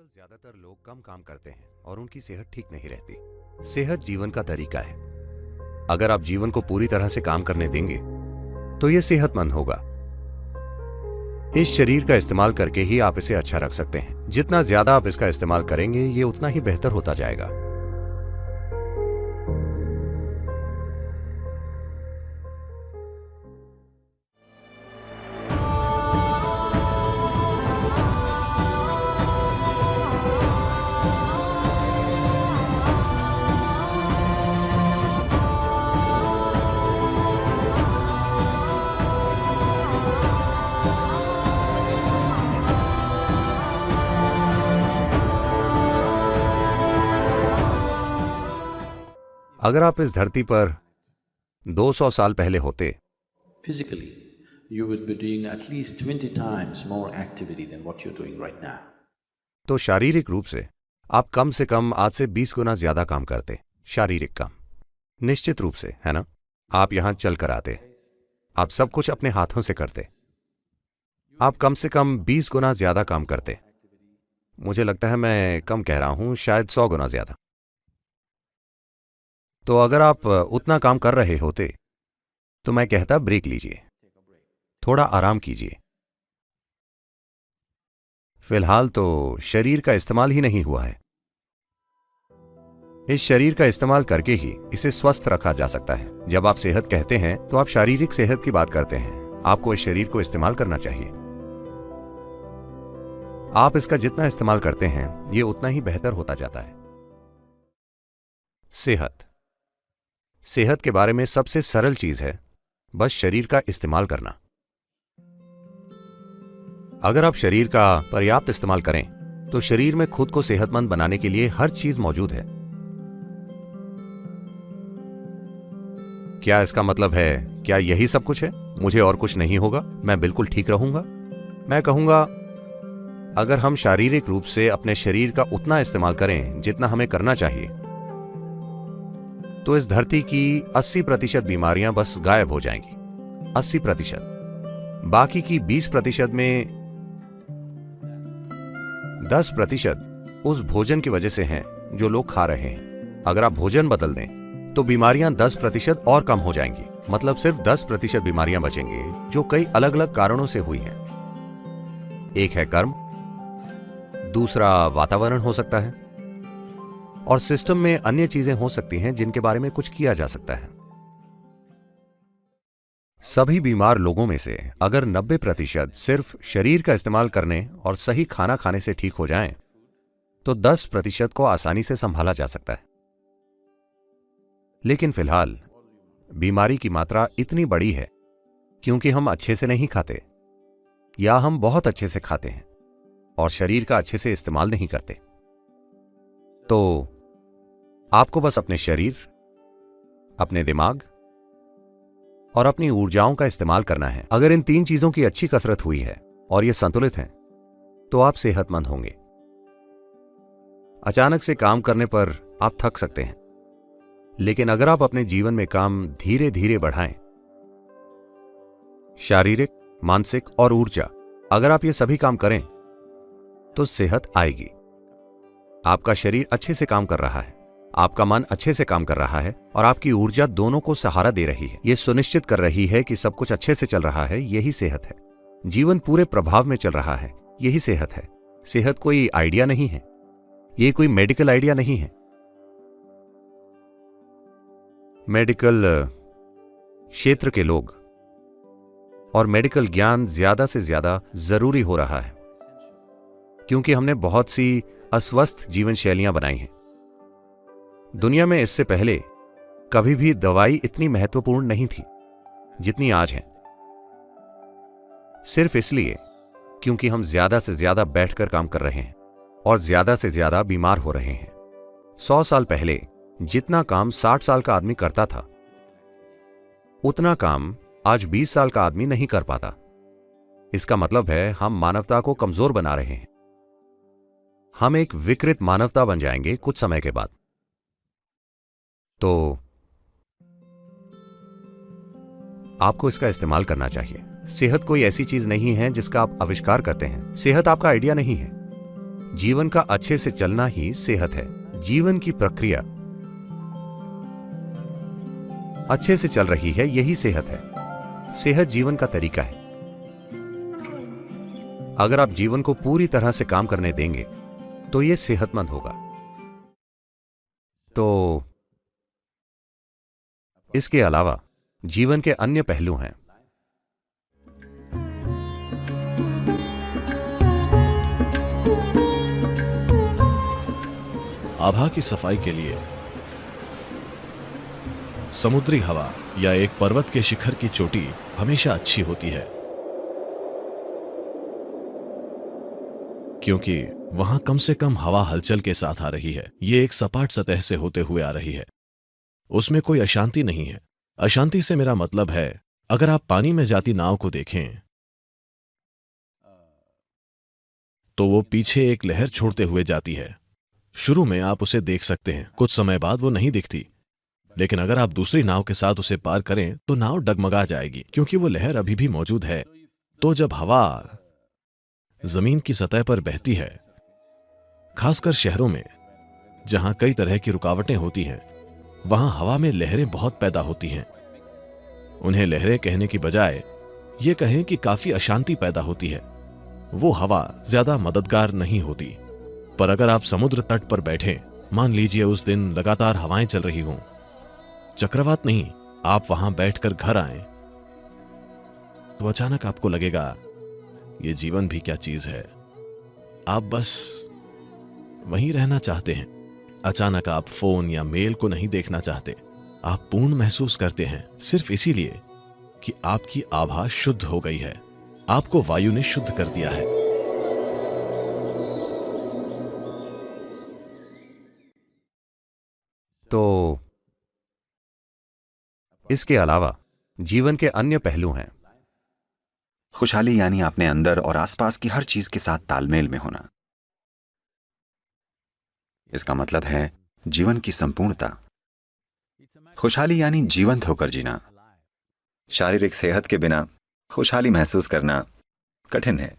आजकल ज्यादातर लोग कम काम करते हैं और उनकी सेहत ठीक नहीं रहती। सेहत जीवन का तरीका है। अगर आप जीवन को पूरी तरह से काम करने देंगे तो यह सेहतमंद होगा। इस शरीर का इस्तेमाल करके ही आप इसे अच्छा रख सकते हैं। जितना ज्यादा आप इसका इस्तेमाल करेंगे ये उतना ही बेहतर होता जाएगा। अगर आप इस धरती पर 200 साल पहले होते Physically, you would be doing at least 20 times more activity than what you're doing right now. तो शारीरिक रूप से कम आज से 20 गुना ज्यादा काम करते। शारीरिक काम निश्चित रूप से, है ना? आप यहां चल कर आते, आप सब कुछ अपने हाथों से करते। आप कम से कम 20 गुना ज्यादा काम करते। मुझे लगता है मैं कम कह रहा हूं, शायद 100 गुना ज्यादा। तो अगर आप उतना काम कर रहे होते तो मैं कहता ब्रेक लीजिए, थोड़ा आराम कीजिए। फिलहाल तो शरीर का इस्तेमाल ही नहीं हुआ है। इस शरीर का इस्तेमाल करके ही इसे स्वस्थ रखा जा सकता है। जब आप सेहत कहते हैं तो आप शारीरिक सेहत की बात करते हैं। आपको इस शरीर को इस्तेमाल करना चाहिए। आप इसका जितना इस्तेमाल करते हैं ये उतना ही बेहतर होता जाता है। सेहत के बारे में सबसे सरल चीज है बस शरीर का इस्तेमाल करना। अगर आप शरीर का पर्याप्त इस्तेमाल करें तो शरीर में खुद को सेहतमंद बनाने के लिए हर चीज मौजूद है। क्या इसका मतलब है क्या यही सब कुछ है? मुझे और कुछ नहीं होगा, मैं बिल्कुल ठीक रहूंगा? मैं कहूंगा अगर हम शारीरिक रूप से अपने शरीर का उतना इस्तेमाल करें जितना हमें करना चाहिए तो इस धरती की 80% बीमारियां बस गायब हो जाएंगी। 80%। बाकी की 20% में 10% उस भोजन की वजह से हैं जो लोग खा रहे हैं। अगर आप भोजन बदल दें तो बीमारियां 10% और कम हो जाएंगी। मतलब सिर्फ 10% बीमारियां बचेंगी जो कई अलग अलग कारणों से हुई हैं। एक है कर्म, दूसरा वातावरण हो सकता है, और सिस्टम में अन्य चीजें हो सकती हैं जिनके बारे में कुछ किया जा सकता है। सभी बीमार लोगों में से अगर 90% सिर्फ शरीर का इस्तेमाल करने और सही खाना खाने से ठीक हो जाएं, तो 10% को आसानी से संभाला जा सकता है। लेकिन फिलहाल बीमारी की मात्रा इतनी बड़ी है क्योंकि हम अच्छे से नहीं खाते, या हम बहुत अच्छे से खाते हैं और शरीर का अच्छे से इस्तेमाल नहीं करते। तो आपको बस अपने शरीर, अपने दिमाग और अपनी ऊर्जाओं का इस्तेमाल करना है। अगर इन 3 चीजों की अच्छी कसरत हुई है और ये संतुलित हैं, तो आप सेहतमंद होंगे। अचानक से काम करने पर आप थक सकते हैं, लेकिन अगर आप अपने जीवन में काम धीरे धीरे बढ़ाएं, शारीरिक, मानसिक और ऊर्जा, अगर आप ये सभी काम करें तो सेहत आएगी। आपका शरीर अच्छे से काम कर रहा है, आपका मन अच्छे से काम कर रहा है और आपकी ऊर्जा दोनों को सहारा दे रही है। यह सुनिश्चित कर रही है कि सब कुछ अच्छे से चल रहा है। यही सेहत है। जीवन पूरे प्रभाव में चल रहा है। यही सेहत है। सेहत कोई आइडिया नहीं है, यह कोई मेडिकल आइडिया नहीं है। मेडिकल क्षेत्र के लोग और मेडिकल ज्ञान ज्यादा से ज्यादा जरूरी हो रहा है क्योंकि हमने बहुत सी अस्वस्थ जीवन शैलियां बनाई हैं। दुनिया में इससे पहले कभी भी दवाई इतनी महत्वपूर्ण नहीं थी जितनी आज है, सिर्फ इसलिए क्योंकि हम ज्यादा से ज्यादा बैठकर काम कर रहे हैं और ज्यादा से ज्यादा बीमार हो रहे हैं। 100 साल पहले जितना काम 60 साल का आदमी करता था, उतना काम आज 20 साल का आदमी नहीं कर पाता। इसका मतलब है हम मानवता को कमजोर बना रहे हैं। हम एक विकृत मानवता बन जाएंगे कुछ समय के बाद। तो आपको इसका इस्तेमाल करना चाहिए। सेहत कोई ऐसी चीज नहीं है जिसका आप आविष्कार करते हैं। सेहत आपका आइडिया नहीं है, जीवन का अच्छे से चलना ही सेहत है। जीवन की प्रक्रिया अच्छे से चल रही है, यही सेहत है। सेहत जीवन का तरीका है। अगर आप जीवन को पूरी तरह से काम करने देंगे तो यह सेहतमंद होगा। तो इसके अलावा जीवन के अन्य पहलू हैं। आभा की सफाई के लिए समुद्री हवा या एक पर्वत के शिखर की चोटी हमेशा अच्छी होती है, क्योंकि वहां कम से कम हवा हलचल के साथ आ रही है। ये एक सपाट सतह से होते हुए आ रही है, उसमें कोई अशांति नहीं है। अशांति से मेरा मतलब है, अगर आप पानी में जाती नाव को देखें तो वो पीछे एक लहर छोड़ते हुए जाती है। शुरू में आप उसे देख सकते हैं, कुछ समय बाद वो नहीं दिखती, लेकिन अगर आप दूसरी नाव के साथ उसे पार करें तो नाव डगमगा जाएगी, क्योंकि वो लहर अभी भी मौजूद है। तो जब हवा जमीन की सतह पर बहती है, खासकर शहरों में जहां कई तरह की रुकावटें होती हैं, वहां हवा में लहरें बहुत पैदा होती हैं। उन्हें लहरें कहने की बजाय ये कहें कि काफी अशांति पैदा होती है। वो हवा ज्यादा मददगार नहीं होती। पर अगर आप समुद्र तट पर बैठे, मान लीजिए उस दिन लगातार हवाएं चल रही हों, चक्रवात नहीं, आप वहां बैठकर घर आए, तो अचानक आपको लगेगा ये जीवन भी क्या चीज है। आप बस वहीं रहना चाहते हैं। अचानक आप फोन या मेल को नहीं देखना चाहते। आप पूर्ण महसूस करते हैं सिर्फ इसीलिए कि आपकी आभा शुद्ध हो गई है। आपको वायु ने शुद्ध कर दिया है। तो इसके अलावा जीवन के अन्य पहलू हैं। खुशहाली यानी अपने अंदर और आसपास की हर चीज के साथ तालमेल में होना। इसका मतलब है जीवन की संपूर्णता। खुशहाली यानी जीवंत होकर जीना। शारीरिक सेहत के बिना खुशहाली महसूस करना कठिन है।